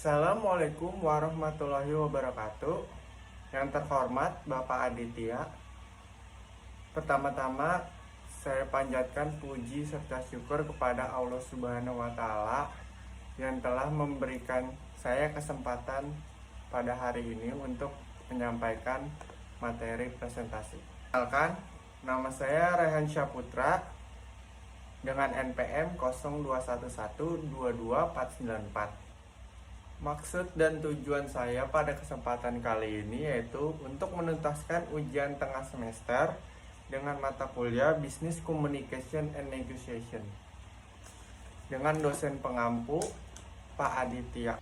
Assalamualaikum warahmatullahi wabarakatuh. Yang terhormat Bapak Aditya, pertama-tama saya panjatkan puji serta syukur kepada Allah Subhanahu wa Ta'ala yang telah memberikan saya kesempatan pada hari ini untuk menyampaikan materi presentasi. Kenalkan, nama saya Rehan Syaputra dengan NPM 021122494. Maksud dan tujuan saya pada kesempatan kali ini yaitu untuk menuntaskan ujian tengah semester dengan mata kuliah Business Communication and Negotiation dengan dosen pengampu Pak Aditya.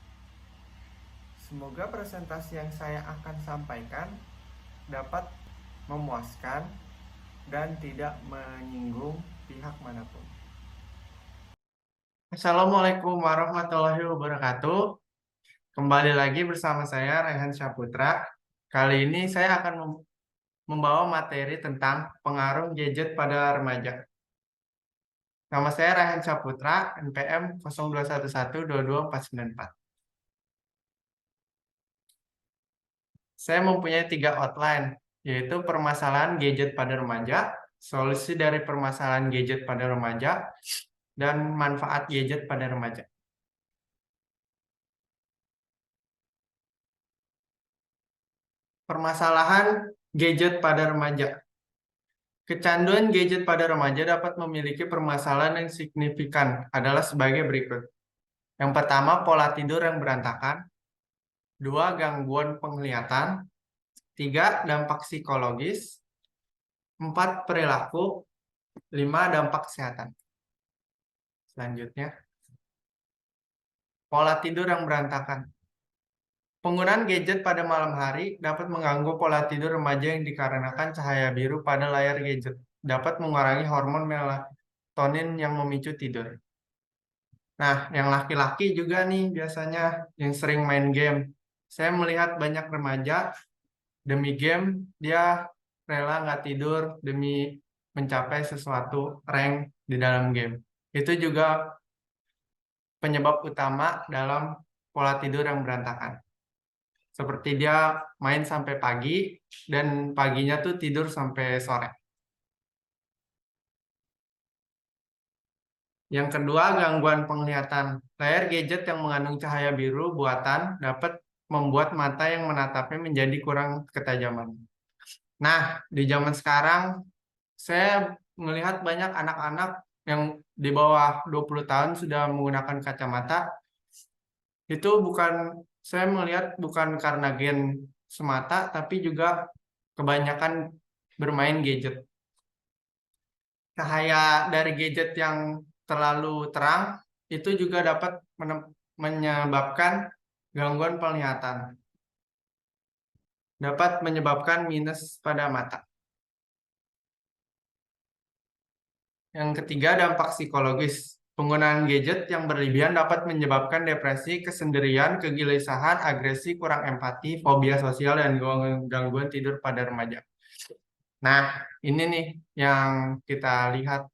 Semoga presentasi yang saya akan sampaikan dapat memuaskan dan tidak menyinggung pihak manapun. Assalamualaikum warahmatullahi wabarakatuh. Kembali lagi bersama saya Rehan Syaputra. Kali ini saya akan membawa materi tentang pengaruh gadget pada remaja. Nama saya Rehan Syaputra, NPM 021122494. Saya mempunyai 3 outline, yaitu permasalahan gadget pada remaja, solusi dari permasalahan gadget pada remaja, dan manfaat gadget pada remaja. Permasalahan gadget pada remaja. Kecanduan gadget pada remaja dapat memiliki permasalahan yang signifikan adalah sebagai berikut. Yang pertama, pola tidur yang berantakan. 2, gangguan penglihatan. 3, dampak psikologis. 4, perilaku. 5, dampak kesehatan. Selanjutnya, pola tidur yang berantakan. Penggunaan gadget pada malam hari dapat mengganggu pola tidur remaja yang dikarenakan cahaya biru pada layar gadget. Dapat mengurangi hormon melatonin yang memicu tidur. Nah, yang laki-laki juga nih biasanya yang sering main game. Saya melihat banyak remaja demi game, dia rela nggak tidur demi mencapai sesuatu rank di dalam game. Itu juga penyebab utama dalam pola tidur yang berantakan. Seperti dia main sampai pagi dan paginya tuh tidur sampai sore. Yang kedua, gangguan penglihatan. Layar gadget yang mengandung cahaya biru buatan dapat membuat mata yang menatapnya menjadi kurang ketajaman. Nah, di zaman sekarang, saya melihat banyak anak-anak yang di bawah 20 tahun sudah menggunakan kacamata. Itu saya melihat bukan karena gen semata, tapi juga kebanyakan bermain gadget. Cahaya dari gadget yang terlalu terang itu juga dapat menyebabkan gangguan penglihatan. Dapat menyebabkan minus pada mata. Yang ketiga, dampak psikologis. Penggunaan gadget yang berlebihan dapat menyebabkan depresi, kesendirian, kegelisahan, agresi, kurang empati, fobia sosial, dan gangguan tidur pada remaja. Nah, ini nih yang kita lihat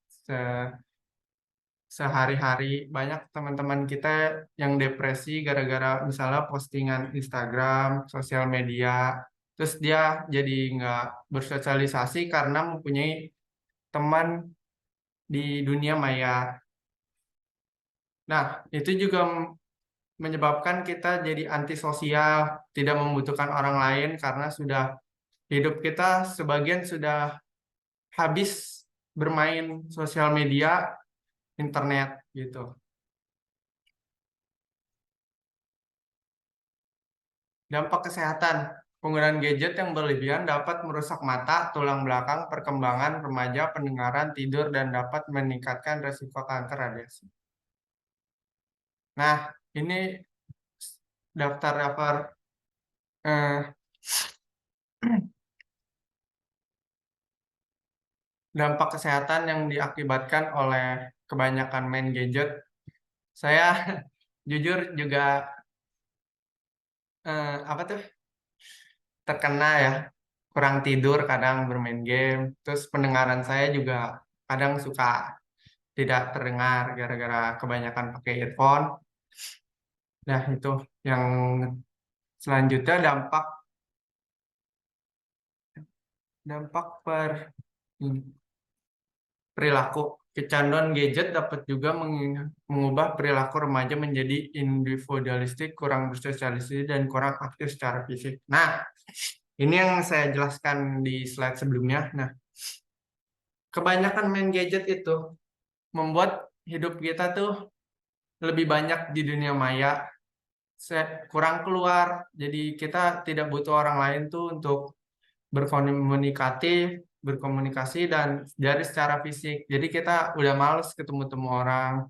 sehari-hari. Banyak teman-teman kita yang depresi gara-gara misalnya postingan Instagram, sosial media, terus dia jadi nggak bersosialisasi karena mempunyai teman di dunia maya. Nah, itu juga menyebabkan kita jadi antisosial, tidak membutuhkan orang lain karena sudah hidup kita sebagian sudah habis bermain sosial media, internet gitu. Dampak kesehatan. Penggunaan gadget yang berlebihan dapat merusak mata, tulang belakang, perkembangan remaja, pendengaran, tidur, dan dapat meningkatkan risiko kanker radiasi. Nah, ini daftar-daftar eh, dampak kesehatan yang diakibatkan oleh kebanyakan main gadget. Saya jujur juga apa tuh terkena ya, kurang tidur kadang bermain game. Terus pendengaran saya juga kadang suka tidak terdengar gara-gara kebanyakan pakai earphone. Nah, itu yang selanjutnya dampak dampak perilaku. Kecanduan gadget dapat juga mengubah perilaku remaja menjadi individualistik, kurang bersosialisasi, dan kurang aktif secara fisik. Nah, ini yang saya jelaskan di slide sebelumnya. Nah, kebanyakan main gadget itu membuat hidup kita tuh lebih banyak di dunia maya, kurang keluar. Jadi kita tidak butuh orang lain tuh untuk berkomunikasi dan dari secara fisik. Jadi kita udah males ketemu-temu orang.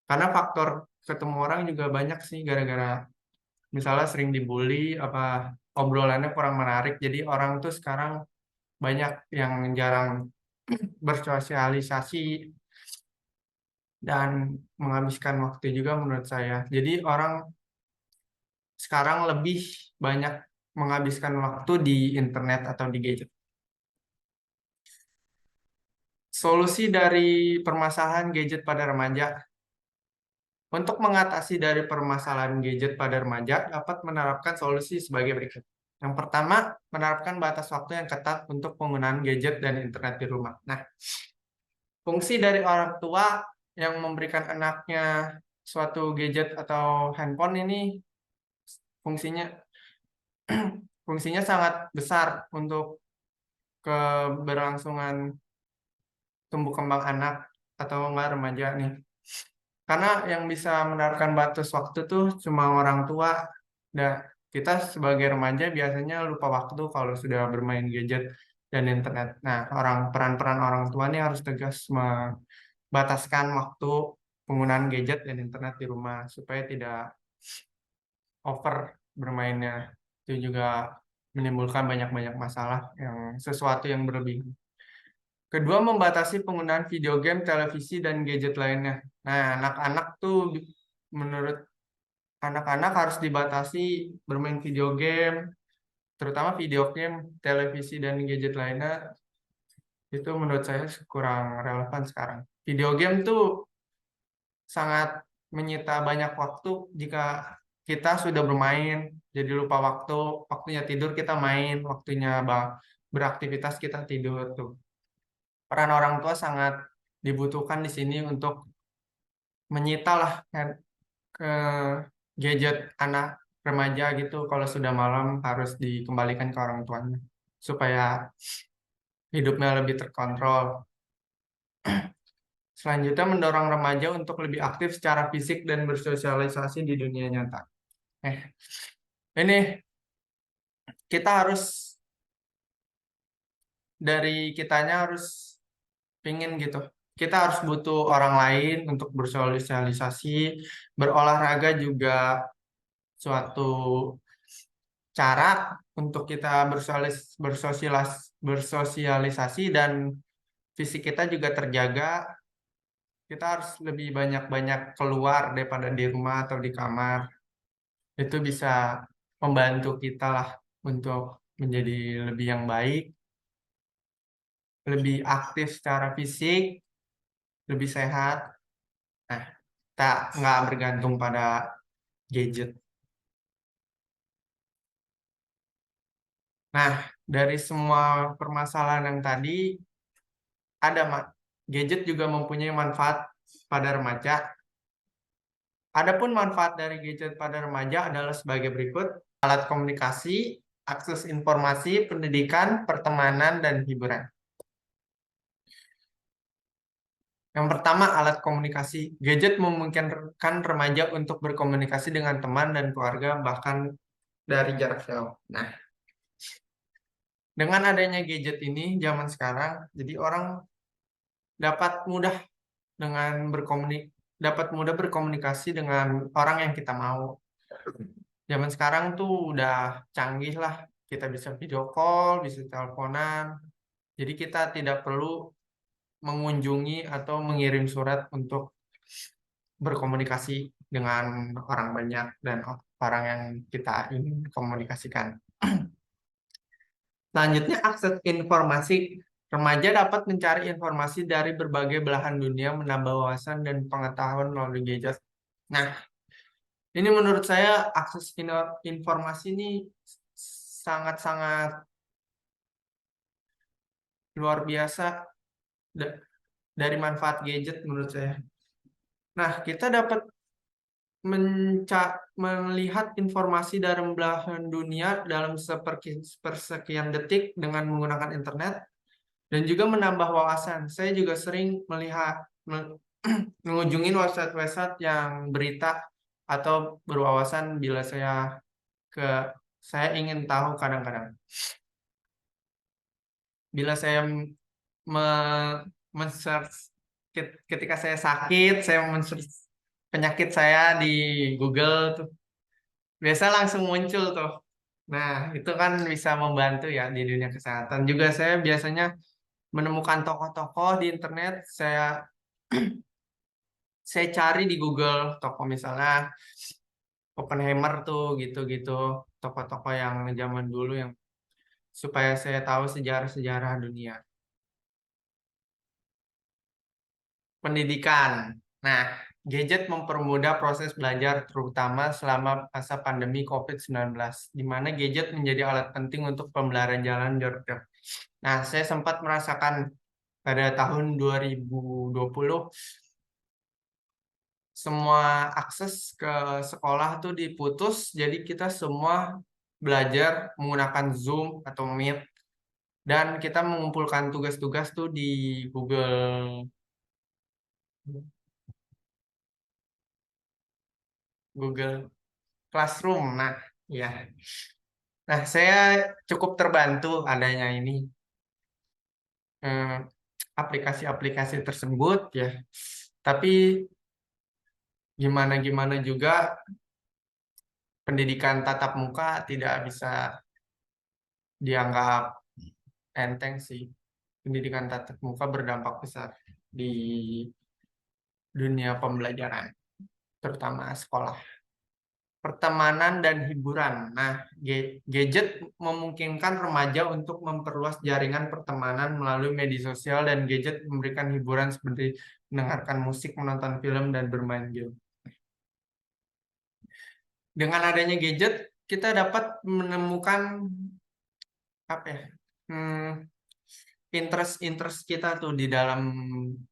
Karena faktor ketemu orang juga banyak sih gara-gara misalnya sering dibully, apa obrolannya kurang menarik. Jadi orang tuh sekarang banyak yang jarang bersosialisasi dan menghabiskan waktu juga menurut saya. Jadi orang sekarang lebih banyak menghabiskan waktu di internet atau di gadget. Solusi dari permasalahan gadget pada remaja. Untuk mengatasi dari permasalahan gadget pada remaja, dapat menerapkan solusi sebagai berikut. Yang pertama, menerapkan batas waktu yang ketat untuk penggunaan gadget dan internet di rumah. Nah, fungsi dari orang tua yang memberikan anaknya suatu gadget atau handphone ini fungsinya fungsinya sangat besar untuk keberlangsungan tumbuh kembang anak atau enggak remaja nih. Karena yang bisa menerapkan batas waktu tuh cuma orang tua. Nah, kita sebagai remaja biasanya lupa waktu kalau sudah bermain gadget dan internet. Nah, peran-peran orang tua nih harus tegas membataskan waktu penggunaan gadget dan internet di rumah supaya tidak over bermainnya. Itu juga menimbulkan banyak-banyak masalah sesuatu yang berlebihan. Kedua, membatasi penggunaan video game, televisi, dan gadget lainnya. Nah, anak-anak tuh menurut anak-anak harus dibatasi bermain video game, terutama video game, televisi, dan gadget lainnya. Itu menurut saya kurang relevan sekarang. Video game tuh sangat menyita banyak waktu jika kita sudah bermain, jadi lupa waktu, waktunya tidur kita main, waktunya beraktivitas kita tidur tuh. Peran orang tua sangat dibutuhkan di sini untuk menyita lah ke gadget anak remaja gitu kalau sudah malam harus dikembalikan ke orang tuanya supaya hidupnya lebih terkontrol. Selanjutnya mendorong remaja untuk lebih aktif secara fisik dan bersosialisasi di dunia nyata. Eh, ini kita harus dari kitanya harus pingin gitu. Kita harus butuh orang lain untuk bersosialisasi, berolahraga juga suatu cara untuk kita bersosialisasi dan fisik kita juga terjaga. Kita harus lebih banyak-banyak keluar daripada di rumah atau di kamar. Itu bisa membantu kita lah untuk menjadi lebih yang baik, lebih aktif secara fisik, lebih sehat. Nah, kita nggak bergantung pada gadget. Nah, dari semua permasalahan yang tadi, gadget juga mempunyai manfaat pada remaja. Adapun manfaat dari gadget pada remaja adalah sebagai berikut: alat komunikasi, akses informasi, pendidikan, pertemanan, dan hiburan. Yang pertama, alat komunikasi. Gadget memungkinkan remaja untuk berkomunikasi dengan teman dan keluarga bahkan dari jarak jauh. Nah, dengan adanya gadget ini zaman sekarang, jadi orang dapat mudah dapat mudah berkomunikasi dengan orang yang kita mau. Zaman sekarang tuh udah canggih lah. Kita bisa video call, bisa teleponan. Jadi kita tidak perlu mengunjungi atau mengirim surat untuk berkomunikasi dengan orang banyak dan orang yang kita ingin komunikasikan. Selanjutnya, akses informasi. Remaja dapat mencari informasi dari berbagai belahan dunia, menambah wawasan dan pengetahuan melalui gadget. Nah, Ini menurut saya akses informasi ini sangat-sangat luar biasa da- dari manfaat gadget menurut saya. Nah, kita dapat melihat informasi dari belahan dunia dalam sepersekian detik dengan menggunakan internet dan juga menambah wawasan. Saya juga sering mengunjungi website-website yang berita atau berwawasan bila ke saya ingin tahu kadang-kadang. Bila saya me, men-search ketika saya sakit, saya men-search penyakit saya di Google tuh biasa langsung muncul tuh. Nah, itu kan bisa membantu ya di dunia kesehatan. Juga saya biasanya menemukan tokoh-tokoh di internet, saya cari di Google tokoh misalnya Oppenheimer tuh gitu-gitu, tokoh-tokoh yang zaman dulu yang supaya saya tahu sejarah-sejarah dunia. Pendidikan. Nah, gadget mempermudah proses belajar terutama selama masa pandemi COVID-19, di mana gadget menjadi alat penting untuk pembelajaran jarak jauh. Nah, saya sempat merasakan pada tahun 2020 semua akses ke sekolah tuh diputus, jadi kita semua belajar menggunakan Zoom atau Meet dan kita mengumpulkan tugas-tugas tuh di Google Google Classroom. Nah, ya. Nah, saya cukup terbantu adanya ini eh, aplikasi-aplikasi tersebut ya. Tapi gimana-gimana juga pendidikan tatap muka tidak bisa dianggap enteng sih. Pendidikan tatap muka berdampak besar di dunia pembelajaran, terutama sekolah. Pertemanan dan hiburan. Nah, gadget memungkinkan remaja untuk memperluas jaringan pertemanan melalui media sosial dan gadget memberikan hiburan seperti mendengarkan musik, menonton film, dan bermain game. Dengan adanya gadget, kita dapat menemukan apa ya? Hmm, interest-interest kita tuh di dalam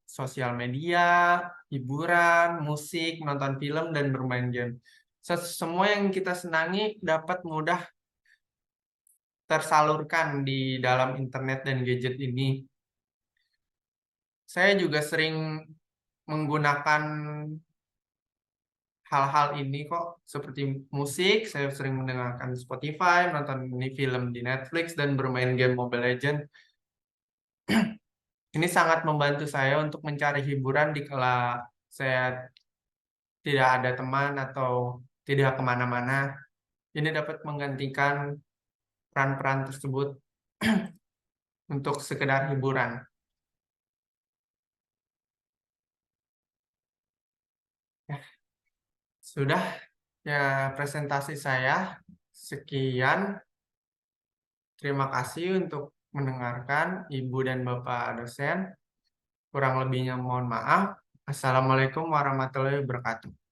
sosial media, hiburan, musik, menonton film, dan bermain game. Semua yang kita senangi dapat mudah tersalurkan di dalam internet dan gadget ini. Saya juga sering menggunakan hal-hal ini kok, seperti musik, saya sering mendengarkan Spotify, menonton film di Netflix, dan bermain game Mobile Legends. Ini sangat membantu saya untuk mencari hiburan di kala saya tidak ada teman atau tidak kemana-mana. Ini dapat menggantikan peran-peran tersebut untuk sekedar hiburan. Ya, sudah ya presentasi saya. Sekian. Terima kasih untuk mendengarkan Ibu dan Bapak dosen. Kurang lebihnya mohon maaf. Assalamualaikum warahmatullahi wabarakatuh.